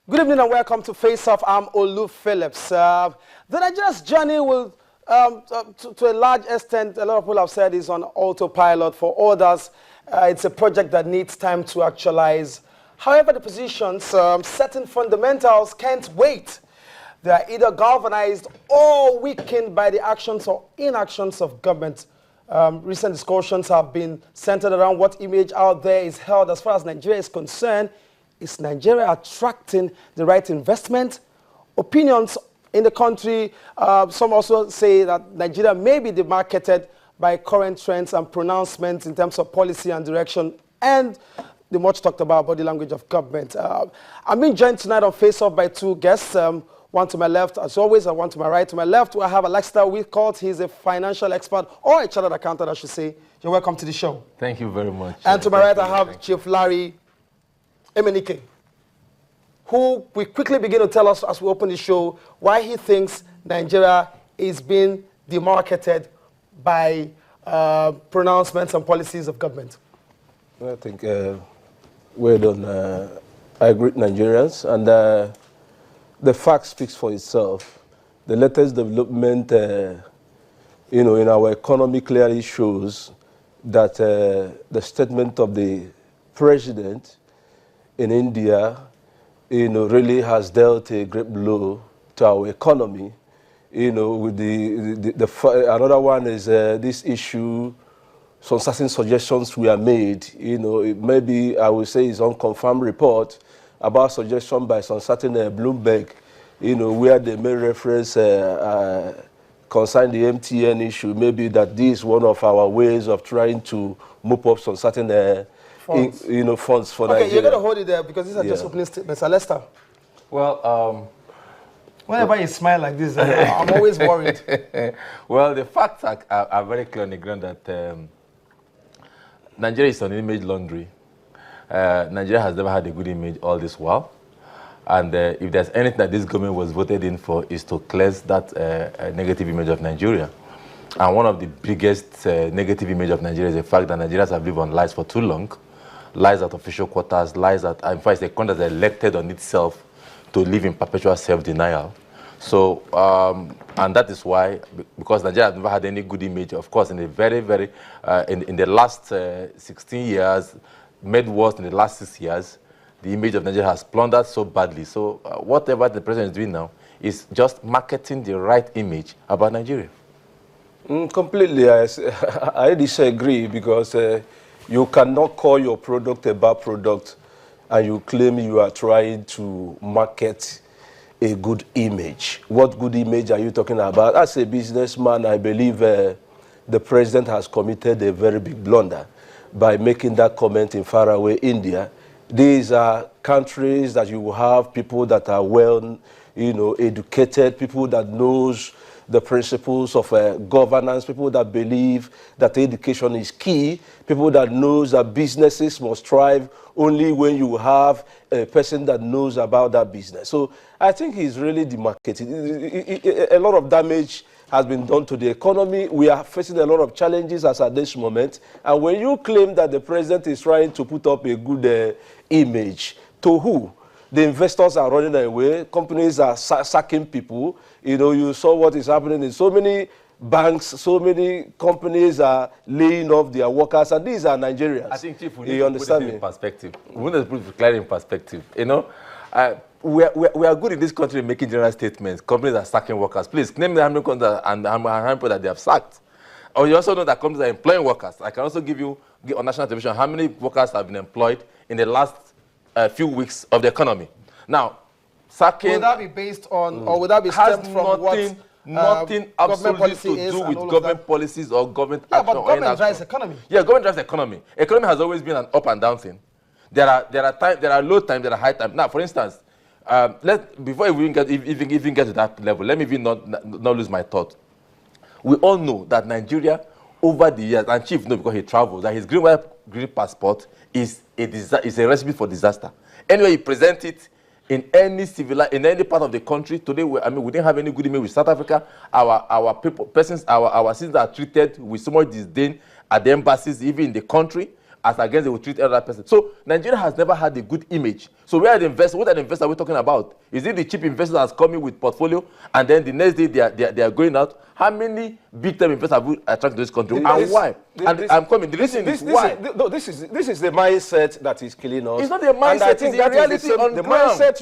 Good evening and welcome to Face Off. I'm Olu Phillips. The Nigeria's journey will, to a large extent, a lot of people have said is on autopilot. For others, it's a project that needs time to actualize. However, the positions, certain fundamentals can't wait. They are either galvanized or weakened by the actions or inactions of government. Recent discussions have been centered around what image out there is held as far as Nigeria is concerned. Is Nigeria attracting the right investment? Opinions in the country, some also say that Nigeria may be demarketed by current trends and pronouncements in terms of policy and direction and the much talked about body language of government. I'm being joined tonight on Face Off by two guests. One to my left, as always, and one to my right. To my left, I have Alexander Whitcourt. He's a financial expert, or a chartered accountant, I should say. You're welcome to the show. Thank you very much. And to my right, I have Chief Larry Emenike, who will quickly begin to tell us as we open the show why he thinks Nigeria is being demarketed by pronouncements and policies of government. I think well done. I greet Nigerians, and the fact speaks for itself. The latest development, in our economy clearly shows that the statement of the president in India, really has dealt a great blow to our economy. With another one is this issue. Some certain suggestions were made. Maybe I would say it's unconfirmed report about suggestion by some certain Bloomberg, where they may reference concern the MTN issue. Maybe that this is one of our ways of trying to mop up some certain funds. Funds for Nigeria. Okay, you're going to hold it there because these are just opening statements. Lester. Well, whenever you smile like this, I'm always worried. Well, the facts are very clear on the ground that Nigeria is an image laundry. Nigeria has never had a good image all this while. And if there's anything that this government was voted in for is to cleanse that negative image of Nigeria. And one of the biggest negative image of Nigeria is the fact that Nigerians have lived on lies for too long. Lies at official quarters, lies at, in fact, the country that's elected on itself to live in perpetual self-denial. So, and that is why, because Nigeria has never had any good image, of course, in the in the last 16 years, made worse in the last 6 years, the image of Nigeria has plundered so badly. So, whatever the president is doing now is just marketing the right image about Nigeria. Completely, I disagree because you cannot call your product a bad product and you claim you are trying to market a good image. What good image are you talking about? As a businessman, I believe the president has committed a very big blunder by making that comment in faraway India. These are countries that you will have people that are well, educated, people that knows the principles of governance, people that believe that education is key, people that knows that businesses must thrive only when you have a person that knows about that business. So I think he's really demarcated. A lot of damage has been done to the economy. We are facing a lot of challenges as at this moment. And when you claim that the president is trying to put up a good image, to who? The investors are running away. Companies are sacking people. You saw what is happening in so many banks. So many companies are laying off their workers, and these are Nigerians. I think, Chief, we need to put it in perspective. We need to put it clearly in perspective. We are good in this country making general statements. Companies are sacking workers. Please name the how many companies and how many people that they have sacked. Or you also know that companies are employing workers. I can also give you on national television how many workers have been employed in the last few weeks of the economy. Now, sacking... Will that be based on, or will that be stemmed from nothing absolutely to do with government policies or government action. But government drives the economy. Yeah, government drives the economy. Economy has always been an up and down thing. There are low times, there are high times. Now, for instance, before we even get to that level, let me even not lose my thought. We all know that Nigeria, over the years, and Chief knows because he travels, that his green passport is a recipe for disaster. Anyway, you present it in any part of the country today. We didn't have any good image with South Africa. Our citizens are treated with so much disdain at the embassies, even in the country. as against they will treat another person. So Nigeria has never had a good image. So where are the investors? What are the investors we're talking about? Is it the cheap investors that's coming with portfolio and then the next day they are going out? How many big time investors have we attracted to this country and why? I'm coming. The reason is why. This is the mindset that is killing us. It's not the mindset. It's the reality on the ground. mindset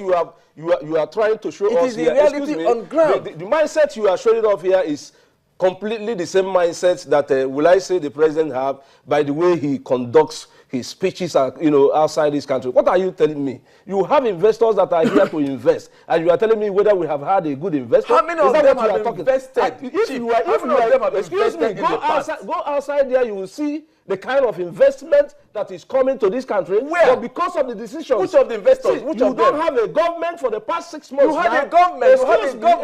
you are trying to show us here. It is the reality on ground. The mindset you are showing off here is completely the same mindset that will I say the president have by the way he conducts his speeches outside this country. What are you telling me? You have investors that are here to invest, and you are telling me whether we have had a good investor. How many of them have invested? Excuse me, go outside there, you will see the kind of investment that is coming to this country. Where? But because of the decisions. Which of the investors? See, you don't have a government for the past 6 months. You have a government.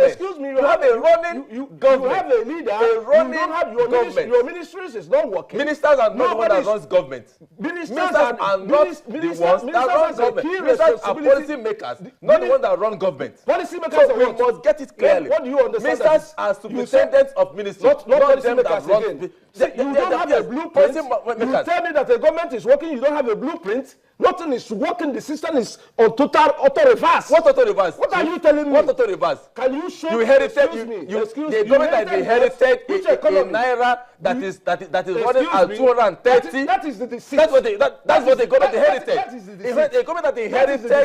Excuse me. You have a running government. You have a leader. A running you don't have your government. Your ministries is not working. Ministers are not the one that runs government. Ministers are not the ones that run government. Ministers are policy makers, not the ones that run government. Policy makers. So we must get it clearly. What do you understand? Ministers are superintendents of ministries, not them that run. You don't have a blueprint. You tell me that the government is working, you don't have a blueprint. Nothing is working. The system is on total auto reverse. What auto reverse? What are you telling me? What auto reverse? Can you show? You inherited. Excuse the government that inherited a naira that is running at 230. That is the deceit. That's what the government inherited. That is the deceit. A government that inherited a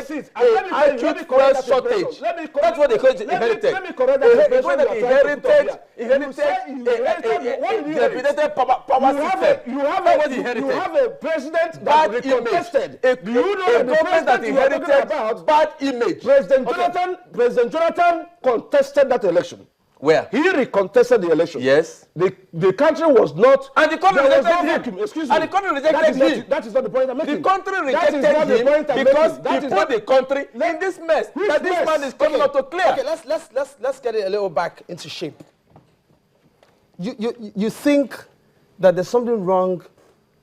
acute fuel shortage. That's what they inherited. Let me correct that. A government that inherited a dilapidated power system. You have a president that recontested. A government that inherited bad image. President Jonathan contested that election. Where? He recontested the election. Yes. The country was not. And the country rejected him. Excuse me. And the country rejected him. That is not the point I'm making. The country rejected him because he put the country in this mess that this man is coming out to clear. Okay, let's get it a little back into shape. You think that there's something wrong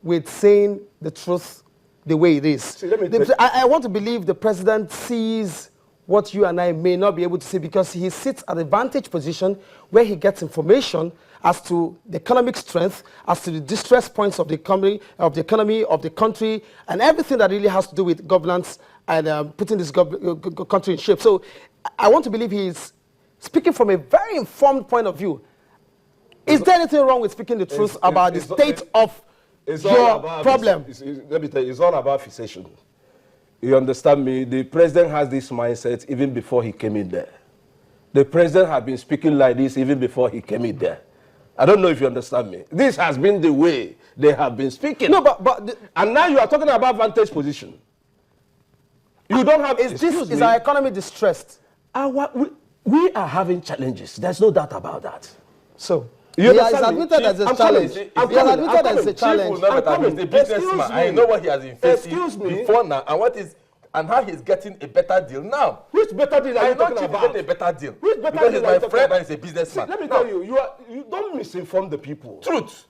with saying the truth the way it is? See, I want to believe the president sees what you and I may not be able to see because he sits at a vantage position where he gets information as to the economic strength, as to the distress points of the economy, of the country, and everything that really has to do with governance and putting this country in shape. So I want to believe he's speaking from a very informed point of view. Is there anything wrong with speaking the truth about the state of your problem? Let me tell you, it's all about fixation. You understand me? The president has this mindset even before he came in there. The president had been speaking like this even before he came in there. I don't know if you understand me. This has been the way they have been speaking. No, but and now you are talking about vantage position. You don't have. Is our economy distressed? We are having challenges. There's no doubt about that. So. He has admitted there's a challenge. He has admitted there's a challenge. Chief will never admit he's a businessman. I know what he has been facing before now and how he's getting a better deal now. Which better deal are you talking about? I know Chief getting a better deal. Which better because deal he's my friend and he's a businessman. See, let me tell you, you don't misinform the people. Truth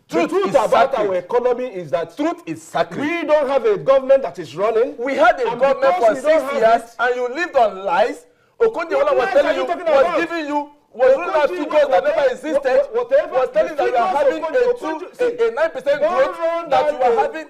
about our economy is that truth is sacred. We don't have a government that is running. We had a government for 6 years and you lived on lies. Okonjo-Iweala was telling you, was giving you was looking at figures that never existed, was telling that you are having a 9% growth, that you are having,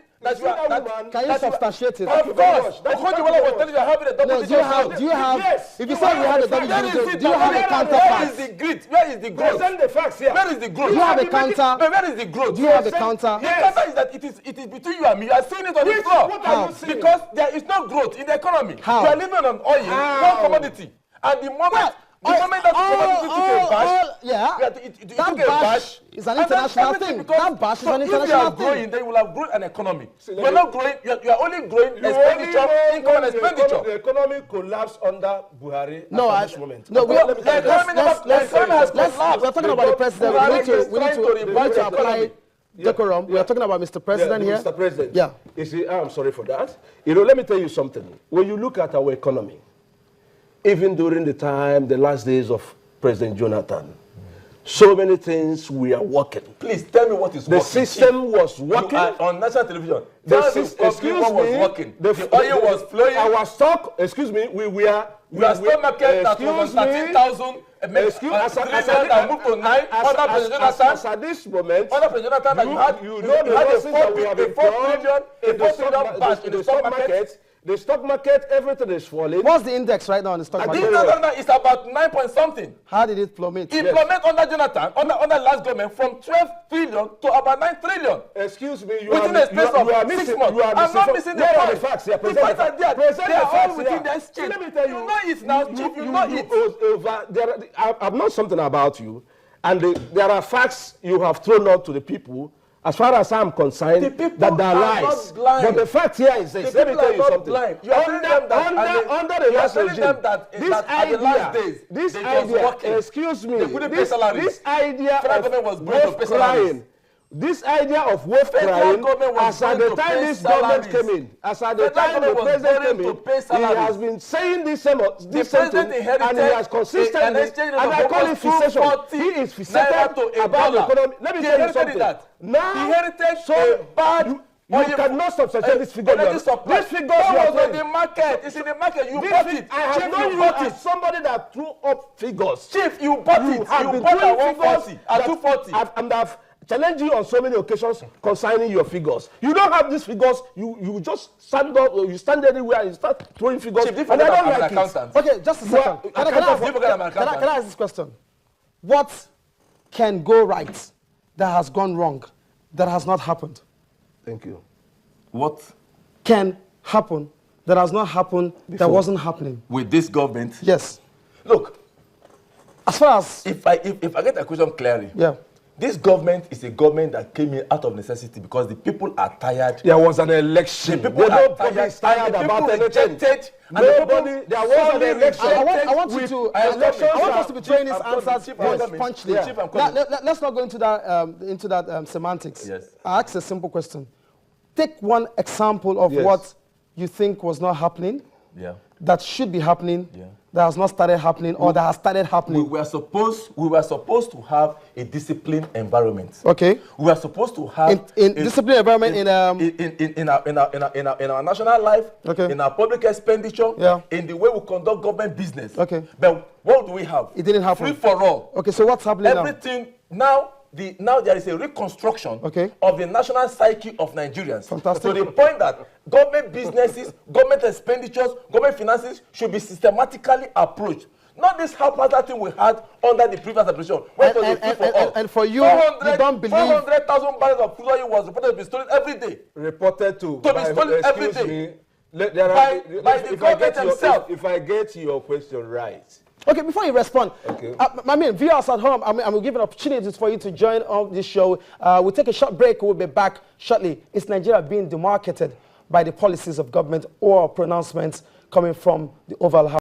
Can you substantiate it? Of course. Okonjo-Iweala was telling you are having a double-digit growth. Do you have, yes. If you say you have a double-digit growth, do you have a counterpart? Where is the grit? Where is the growth? Present the facts here. Where is the growth? Do you have a counter? Where is the growth? Do you have a counter? The counter is that it is between you and me. You are seeing it on the floor. What are you saying? Because there is no growth in the economy. How? You are living on oil, one commodity. And the moment that commodity took a bash, it took a bash. Is an international thing. That bash is an international thing. If you are growing, then you will have grown an economy. You are not growing, you are only growing expenditure, income and expenditure. The economy collapsed under Buhari at this moment. No, the economy has collapsed. We're talking about the president. We need to apply decorum. We are talking about Mr. President here. Mr. President. Yeah. You see, I'm sorry for that. Let me tell you something. When you look at our economy, even during the last days of President Jonathan, so many things were working. Please tell me what is The working. system was working. You are on national television. The Tell system, me excuse what was me, working. The oil was flowing. Our stock, excuse me, Your stock market that was on 13,000 that moved to 9 under President Jonathan. As at this moment, Under President Jonathan, you had the losses that we have a 4 trillion bash in the stock market. The stock market, everything is falling. What's the index right now on the stock The market? index is about 9 point something. How did it plummet? It plummeted under Jonathan, under last government, from 12 trillion to about 9 trillion. Excuse me, within a space of 6 months. I'm not missing the point. The facts here. The facts are there. They are all within the exchange. Let me tell you. You know it now, Chief. You know it. I've known something about you, and there are facts you have thrown out to the people. As far as I'm concerned, The people that they are are lies. not blind. But the fact here is this. The Let me people tell are you not something. blind. You are telling them that Under the last regime, this at the last days, idea, this they was idea, working. excuse me, They couldn't pay salaries. this idea Federal government was going to of pay wolf salaries. crying, this idea of wolf Federal crying, government was as at going the to time pay this government salaries. came in, as at the Federal time the government was president going came to in, pay he salaries. has been saying this same The thing, president inherited and he has an consistently, exchange and rate I of call it almost fixation. 240 He is naira fixated to a about the dollar. economy. Let me He tell you inherited something. that. Now, He inherited so a bad you cannot substantiate this figure. This This figure was on the market. It's in the market. You bought it. I have Chief, known you you bought as it. somebody that threw up figures. Chief, you bought it. You have been bought at throwing 140, at that 240. I've challenged you on so many occasions concerning your figures. You don't have these figures. You just stand up, you stand anywhere and you start throwing figures. Chief, and I don't I'm an like it. accountant. Okay, just a second. Can I ask this question? What can go right that has gone wrong, that has not happened? Thank you. What? Can happen that has not happened, that wasn't happening? With this government? Yes. Look, As far as... if I get the question clearly, Yeah. this government is a government that came in out of necessity because the people are tired. There was an election. The people are tired, is tired and the about people anything. rejected. Nobody. There was an election. I want you to... I want us to be throwing these answers Chief, I'm coming. punchly. Chief, I'm coming. Let's not go into that semantics. Yes. I ask a simple question. Take one example of Yes. what you think was not happening, Yeah. that should be happening, Yeah. that has not started happening, or that has started We happening. were supposed to have a disciplined environment. Okay. We were supposed to have In disciplined environment in our national life, Okay. in our public expenditure, Yeah. in the way we conduct government business. Okay. But what do we have? It didn't happen. Free for all. Okay, so what's happening now? Everything now. Now there is a reconstruction Okay. of the national psyche of Nigerians. Fantastic. To the point that government businesses, government expenditures, government finances should be systematically approached. Not this haphazard thing we had under the previous administration. And for you, you don't believe... 400,000 barrels of crude oil was reported to be stolen every day. Reported to. To be stolen every excuse day. me, By the government themselves. If I get your question right. Okay, before you respond, Okay. I mean, viewers at home, I'm giving opportunities for you to join on this show. We'll take a short break. We'll be back shortly. Is Nigeria being demarcated by the policies of government or pronouncements coming from the Oval House?